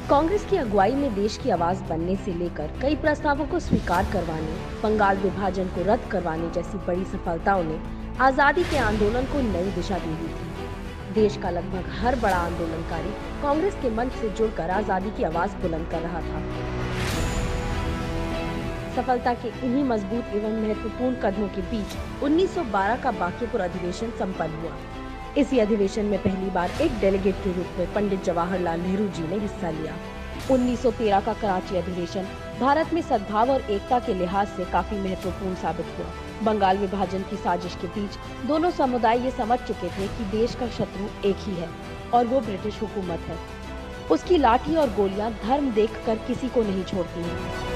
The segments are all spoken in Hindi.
कांग्रेस की अगुवाई में देश की आवाज बनने से लेकर कई प्रस्तावों को स्वीकार करवाने, बंगाल विभाजन को रद्द करवाने जैसी बड़ी सफलताओं ने आजादी के आंदोलन को नई दिशा दे दी थी। देश का लगभग हर बड़ा आंदोलनकारी कांग्रेस के मंच से जुड़कर आजादी की आवाज बुलंद कर रहा था। सफलता के इन्हीं मजबूत एवं महत्वपूर्ण कदमों के बीच 1912 का बांकीपुर अधिवेशन संपन्न हुआ। इसी अधिवेशन में पहली बार एक डेलीगेट के रूप में पंडित जवाहरलाल नेहरू जी ने हिस्सा लिया। 1913 का कराची अधिवेशन भारत में सद्भाव और एकता के लिहाज से काफी महत्वपूर्ण साबित हुआ। बंगाल विभाजन की साजिश के बीच दोनों समुदाय ये समझ चुके थे कि देश का शत्रु एक ही है और वो ब्रिटिश हुकूमत है। उसकी लाठी और गोलियां धर्म देखकर किसी को नहीं छोड़ती हैं।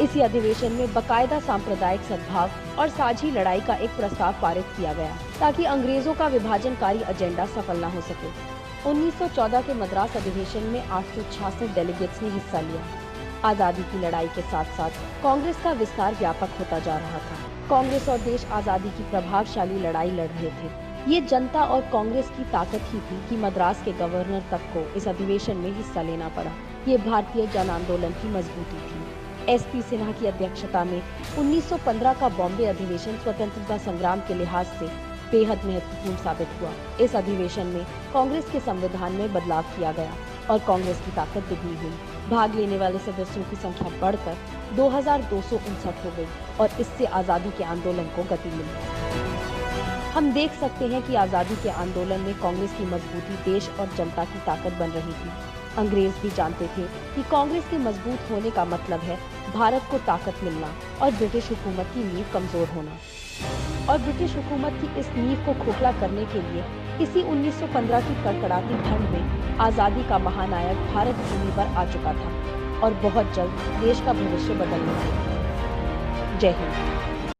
इसी अधिवेशन में बकायदा सांप्रदायिक सद्भाव और साझी लड़ाई का एक प्रस्ताव पारित किया गया ताकि अंग्रेजों का विभाजनकारी एजेंडा सफल न हो सके। 1914 के मद्रास अधिवेशन में 866 डेलीगेट्स ने हिस्सा लिया। आजादी की लड़ाई के साथ साथ कांग्रेस का विस्तार व्यापक होता जा रहा था। कांग्रेस और देश आजादी की प्रभावशाली लड़ाई लड़ रहे थे। ये जनता और कांग्रेस की ताकत ही थी कि मद्रास के गवर्नर तक को इस अधिवेशन में हिस्सा लेना पड़ा। ये भारतीय जन आंदोलन की मजबूती थी। एसपी सिन्हा की अध्यक्षता में 1915 का बॉम्बे अधिवेशन स्वतंत्रता संग्राम के लिहाज से बेहद महत्वपूर्ण साबित हुआ। इस अधिवेशन में कांग्रेस के संविधान में बदलाव किया गया और कांग्रेस की ताकत दुगनी हुई। भाग लेने वाले सदस्यों की संख्या बढ़कर 2259 हो गई और इससे आजादी के आंदोलन को गति मिली। हम देख सकते हैं कि आजादी के आंदोलन में कांग्रेस की मजबूती देश और जनता की ताकत बन रही थी। अंग्रेज भी जानते थे कि कांग्रेस के मजबूत होने का मतलब है भारत को ताकत मिलना और ब्रिटिश हुकूमत की नींव कमजोर होना। और ब्रिटिश हुकूमत की इस नींव को खोखला करने के लिए इसी 1915 की कड़कड़ाती ठंड में आजादी का महानायक भारत भूमि पर आ चुका था और बहुत जल्द देश का भविष्य बदलने वाला था। जय हिंद।